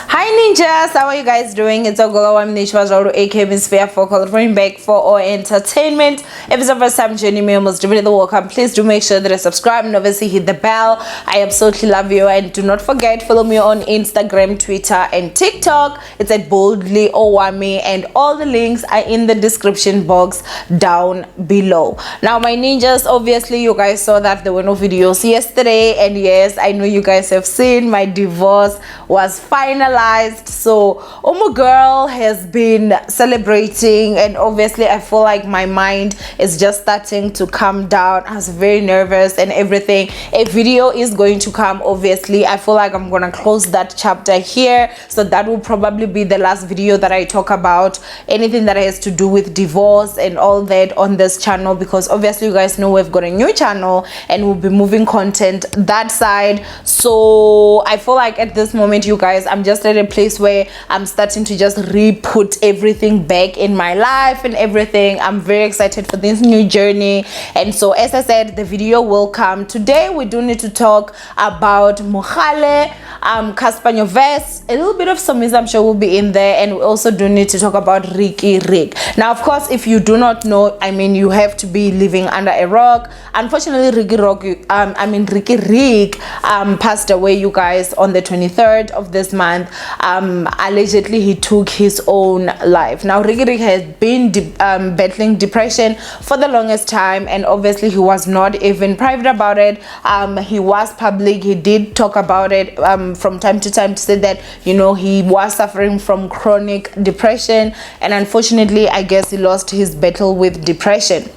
Hi ninjas, how are you guys doing? It's Owamie aka Sphere Focal, running back for our entertainment. If it's the first time joining me, almost the welcome. Please do make sure that you subscribe and obviously hit the bell. I absolutely love you, and do not forget, follow me on Instagram, Twitter and TikTok. It's at boldly Owamie, and all the links are in the description box down below. Now my ninjas, obviously you guys saw that there were no videos yesterday, and yes, I know you guys have seen my divorce was finalized. So Omo girl has been celebrating, and obviously I feel like my mind is just starting to calm down. I was very nervous and everything. A video is going to come, obviously. I feel like I'm gonna close that chapter here, so that will probably be the last video that I talk about anything that has to do with divorce and all that on this channel, because obviously you guys know we've got a new channel and we'll be moving content that side. So I feel like at this moment, you guys, I'm just at a place where I'm starting to just re-put everything back in my life and everything. I'm very excited for this new journey, and so as I said, the video will come today. We do need to talk about Mohale, Cassper Nyovest, a little bit of Somizi, I'm sure will be in there, and we also do need to talk about Riky. Now of course, if you do not know, I mean, you have to be living under a rock. Unfortunately, Riky passed away, you guys, on the 23rd of this month. Allegedly he took his own life. Now Riky has been battling depression for the longest time, and obviously he was not even private about it. He was public. He did talk about it from time to time to say that, you know, he was suffering from chronic depression, and unfortunately I guess he lost his battle with depression.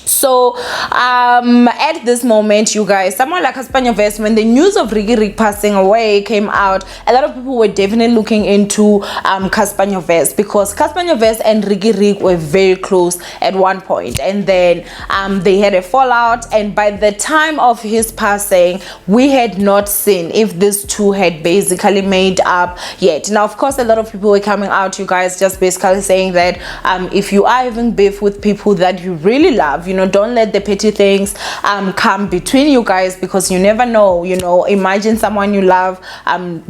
So at this moment, you guys, someone like Cassper Nyovest, when the news of Riky passing away came out, a lot of people were definitely looking into Cassper Nyovest, because Cassper Nyovest and Riky were very close at one point, and then they had a fallout, and by the time of his passing, we had not seen if these two had basically made up yet. Now of course, a lot of people were coming out, you guys, just basically saying that if you are having beef with people that you really love, you know, don't let the petty things come between you guys, because you never know. You know, imagine someone you love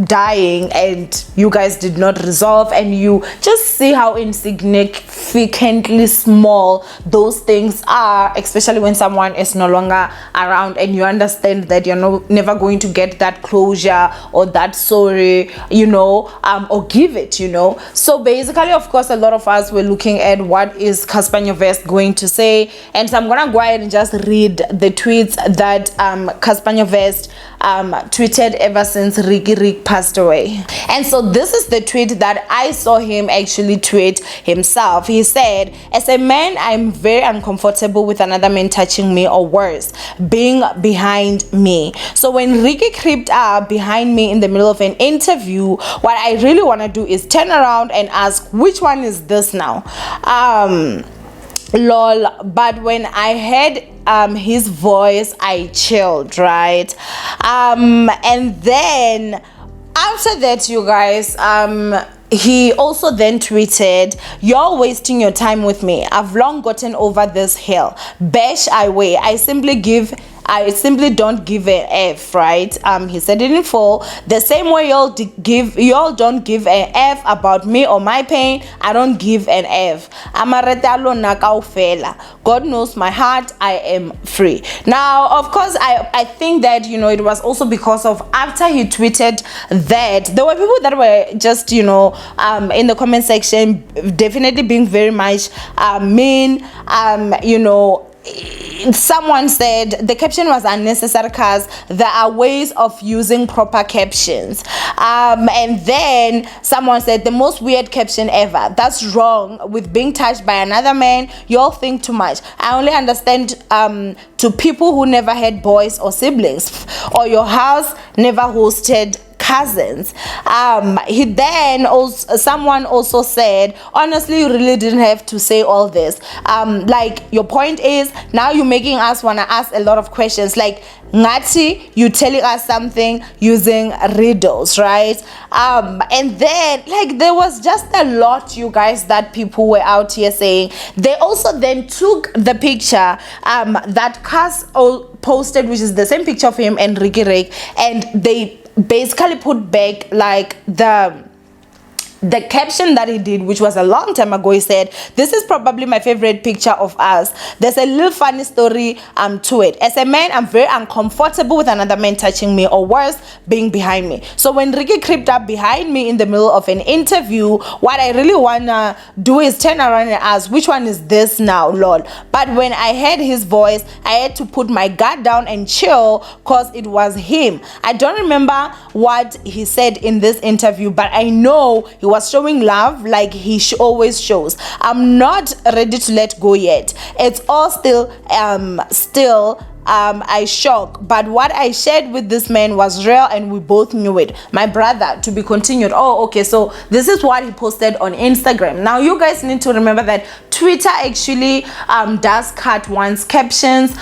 dying and you guys did not resolve, and you just see how insignificantly small those things are, especially when someone is no longer around, and you understand that you're never going to get that closure or that sorry, you know, or give it, you know. So basically, of course, a lot of us were looking at what is Cassper Nyovest going to say, and so I'm gonna go ahead and just read the tweets that Cassper Nyovest tweeted ever since Riky passed away. And so this is the tweet that I saw him actually tweet himself. He said, "As a man, I'm very uncomfortable with another man touching me, or worse, being behind me. So when Riky creeped up behind me in the middle of an interview, what I really want to do is turn around and ask, which one is this now? Lol, but when I heard his voice, I chilled, right?" And then after that, you guys, he also then tweeted, "You're wasting your time with me. I've long gotten over this hill. Bash I weigh. I simply don't give a F," right? He said it in full. "The same way y'all don't give an F about me or my pain, I don't give an F. God knows my heart, I am free." Now, of course, I think that, you know, it was also because of after he tweeted that, there were people that were just, you know, in the comment section definitely being very much mean, you know. Someone said the caption was unnecessary because there are ways of using proper captions, and then someone said the most weird caption ever. That's wrong. With being touched by another man, you all think too much. I only understand to people who never had boys or siblings, or your house never hosted cousins. He then also, someone also said, "Honestly, you really didn't have to say all this. Like, your point is now you're making us want to ask a lot of questions. Like, Ngati, you telling us something using riddles, right?" And then, like, there was just a lot, you guys, that people were out here saying. They also then took the picture that Cass posted, which is the same picture of him and Riky, and they basically put back like the caption that he did, which was a long time ago. He said, "This is probably my favorite picture of us. There's a little funny story to it. As a man, I'm very uncomfortable with another man touching me, or worse, being behind me. So when Riky creeped up behind me in the middle of an interview, what I really wanna do is turn around and ask, which one is this now, lol? But when I heard his voice, I had to put my guard down and chill, cause it was him. I don't remember what he said in this interview, but I know he was showing love like he always shows. I'm not ready to let go yet. It's all still I shock, but what I shared with this man was real and we both knew it. My brother, to be continued." Oh, okay, so this is what he posted on Instagram. Now you guys need to remember that Twitter actually does cut one's captions,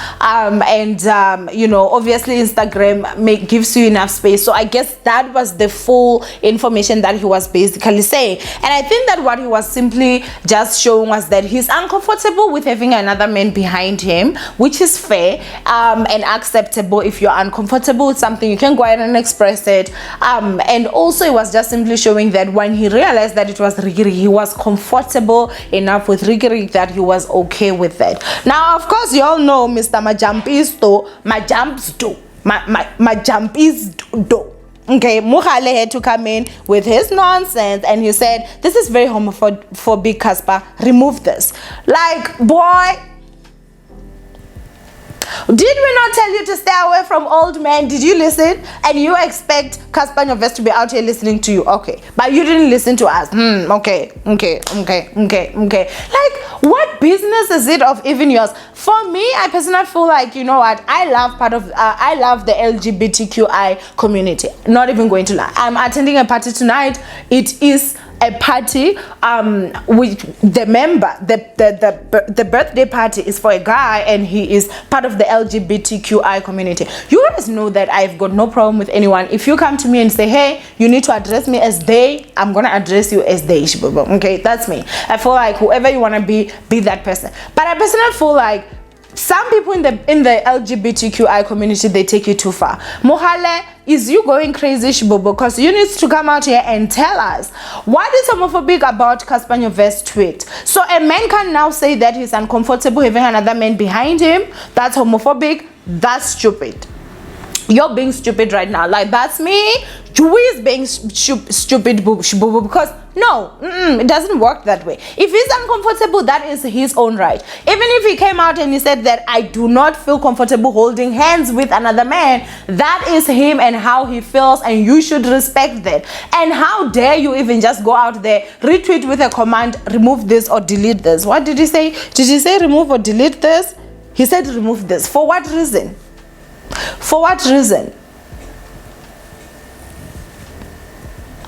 you know, obviously Instagram gives you enough space. So I guess that was the full information that he was basically saying, and I think that what he was simply just showing was that he's uncomfortable with having another man behind him, which is fair and acceptable. If you're uncomfortable with something, you can go ahead and express it, and also it was just simply showing that when he realized that it was Riky, he was comfortable enough with Riky that he was okay with that. Now of course you all know Mr. Majampisto, Majampisto. Okay, Mohale had to come in with his nonsense and he said, "This is very homophobic, Cassper, remove this." Like, boy, did we not tell you to stay away from old men? Did you listen? And you expect Cassper Nyovest to be out here listening to you? Okay, but you didn't listen to us. Okay. Like, what business is it of even yours? For me, I personally feel like, you know what, I love the LGBTQI community. Not even going to lie, I'm attending a party tonight. It is a party with the member, the birthday party is for a guy and he is part of the LGBTQI community. You guys know that I've got no problem with anyone. If you come to me and say, "Hey, you need to address me as they," I'm gonna address you as they. Okay, that's me. I feel like whoever you want to be that person. But I personally feel like some people in the LGBTQI community, they take it too far. Mohale, is you going crazy, Shibobo? Because you need to come out here and tell us what is homophobic about Cassper Nyovest's tweet. So a man can now say that he's uncomfortable having another man behind him. That's homophobic. That's stupid. You're being stupid right now. Like, that's me. Who is being stupid, because no, it doesn't work that way. If he's uncomfortable, that is his own right. Even if he came out and he said that I do not feel comfortable holding hands with another man, that is him and how he feels, and you should respect that. And how dare you even just go out there, retweet with a command, "Remove this or delete this." What did he say? Did he say remove or delete this? He said remove this. For what reason? For what reason?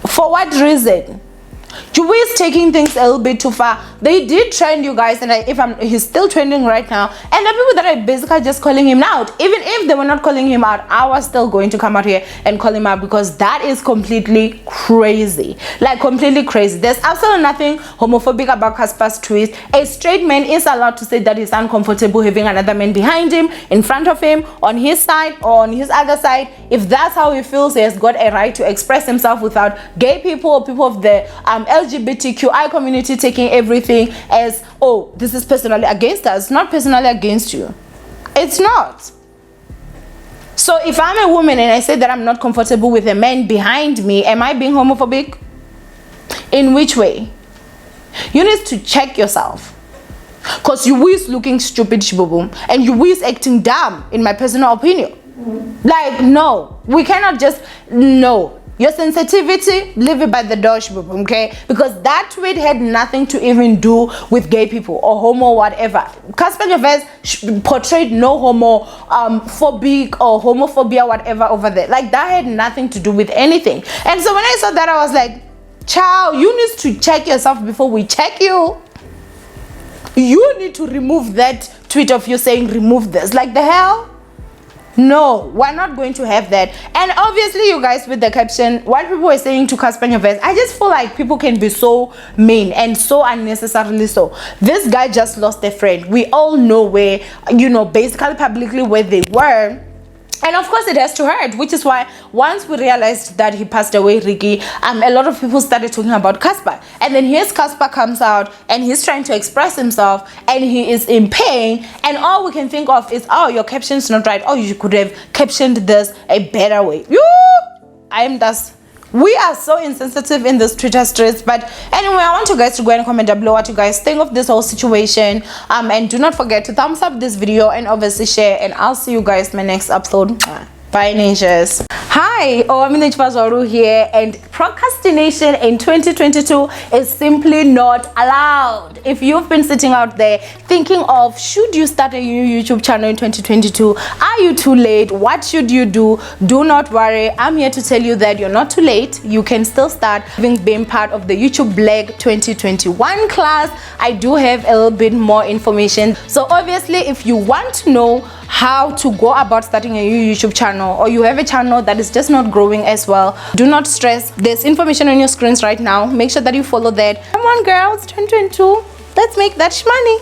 For what reason? Juwi is taking things a little bit too far. They did trend, you guys, and he's still trending right now. And the people that are basically just calling him out, even if they were not calling him out, I was still going to come out here and call him out, because that is completely crazy. Like, completely crazy. There's absolutely nothing homophobic about Cassper's tweet. A straight man is allowed to say that he's uncomfortable having another man behind him, in front of him, on his side or on his other side. If that's how he feels, he has got a right to express himself without gay people or people of the LGBTQI community taking everything as, "Oh, this is personally against us." It's not personally against you. It's not. So if I'm a woman and I say that I'm not comfortable with a man behind me, am I being homophobic? In which way? You need to check yourself, because you is looking stupid, Shibobo, and you is acting dumb, in my personal opinion. Like, no, we cannot just, no. Your sensitivity, leave it by the door, okay? Because that tweet had nothing to even do with gay people or homo whatever. Cassper Nyovest portrayed no phobic or homophobia whatever over there. Like, that had nothing to do with anything. And so when I saw that, I was like, "Child, you need to check yourself before we check you. You need to remove that tweet of you saying remove this." Like, the hell? No, we're not going to have that. And obviously, you guys, with the caption, what people were saying to Cassper Nyovest, I just feel like people can be so mean and so unnecessarily so. This guy just lost a friend. We all know where, you know, basically publicly where they were. And of course it has to hurt, which is why once we realized that he passed away, Riky, a lot of people started talking about Cassper. And then here's Cassper comes out and he's trying to express himself and he is in pain, and all we can think of is, oh, your caption's not right, oh, you could have captioned this a better way. We are so insensitive in this Twitter streets. But anyway, I want you guys to go and comment down below what you guys think of this whole situation, and do not forget to thumbs up this video and obviously share, and I'll see you guys in my next episode. Bye, ninjas. Hi, Owamie here, and procrastination in 2022 is simply not allowed. If you've been sitting out there thinking of, should you start a new YouTube channel in 2022? Are you too late? What should you do? Do not worry. I'm here to tell you that you're not too late. You can still start. Having been part of the YouTube Black 2021 class, I do have a little bit more information. So obviously, if you want to know how to go about starting a new YouTube channel, or you have a channel that is just not growing as well, do not stress. There's information on your screens right now. Make sure that you follow that. Come on girls, 2022, let's make that money.